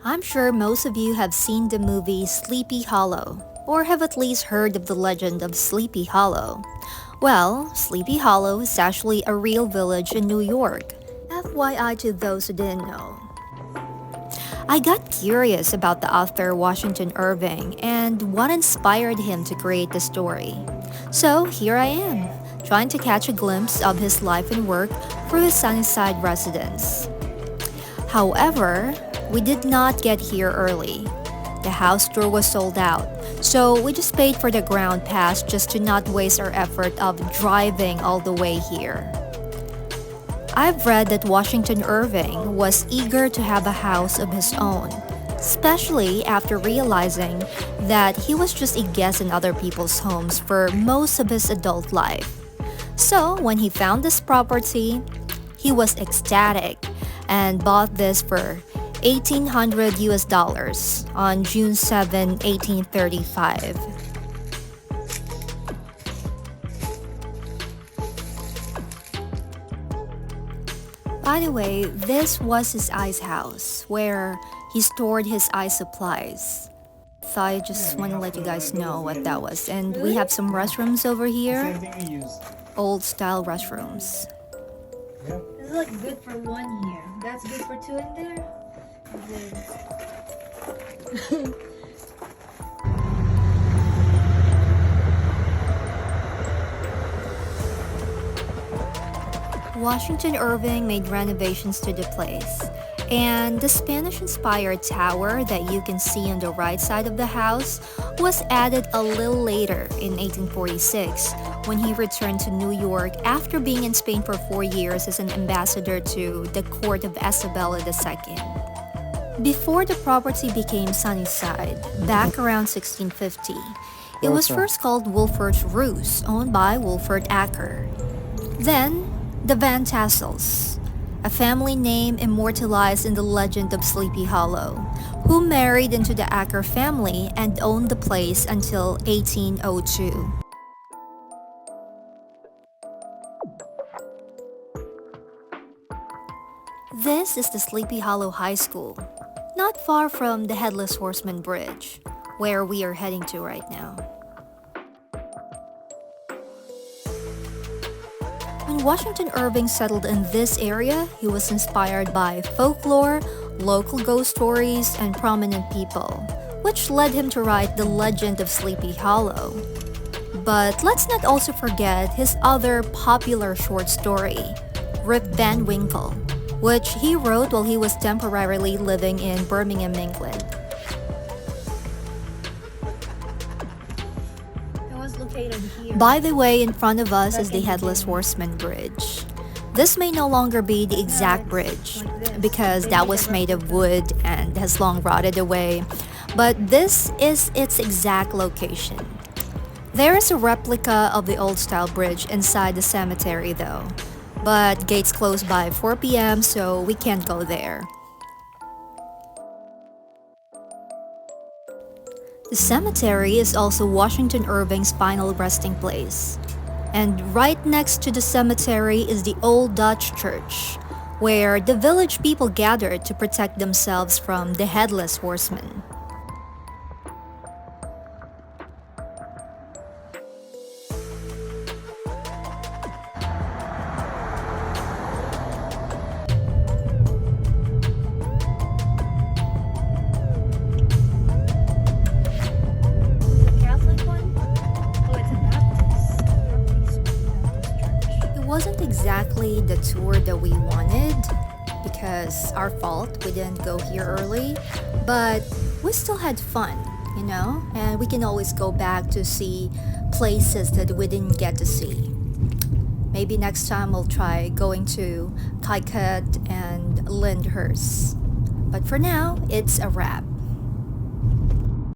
I'm sure most of you have seen the movie Sleepy Hollow, or have at least heard of the legend of Sleepy Hollow. Well, Sleepy Hollow is actually a real village in New York. FYI to those who didn't know. I got curious about the author Washington Irving and what inspired him to create the story. So here I am, trying to catch a glimpse of his life and work for the Sunnyside residents. However, we did not get here early. The house tour was sold out, so we just paid for the ground pass just to not waste our effort of driving all the way here. I've read that Washington Irving was eager to have a house of his own, especially after realizing that he was just a guest in other people's homes for most of his adult life. So when he found this property, he was ecstatic and bought this for 1800 US dollars on June 7, 1835. By the way, this was his ice house where he stored his ice supplies. So I just want to let you guys know what that was. And we have some restrooms over here, old style restrooms. This is like good for one here. That's good for two in there. Good. Washington Irving made renovations to the place, and the Spanish-inspired tower that you can see on the right side of the house was added a little later in 1846 when he returned to New York after being in Spain for 4 years as an ambassador to the court of Isabella II. Before the property became Sunnyside, back around 1650, it was first called Wolfert's Roost, owned by Wolfert Acker. Then, the Van Tassels, a family name immortalized in the legend of Sleepy Hollow, who married into the Acker family and owned the place until 1802. This is the Sleepy Hollow High School, not far from the Headless Horseman Bridge, where we are heading to right now. When Washington Irving settled in this area, he was inspired by folklore, local ghost stories, and prominent people, which led him to write The Legend of Sleepy Hollow. But let's not also forget his other popular short story, Rip Van Winkle, which he wrote while he was temporarily living in Birmingham, England. By the way, in front of us is the Headless Horseman Bridge. This may no longer be the exact bridge because that was made of wood and has long rotted away, but this is its exact location. There is a replica of the old-style bridge inside the cemetery though, but gates close by 4 p.m. so we can't go there. The cemetery is also Washington Irving's final resting place. And right next to the cemetery is the Old Dutch Church, where the village people gathered to protect themselves from the Headless Horseman. Wasn't exactly the tour that we wanted because our fault, we didn't go here early, but we still had fun, and we can always go back to see places that we didn't get to see. Maybe next time we'll try going to Kaiket and Lyndhurst. But for now, it's a wrap.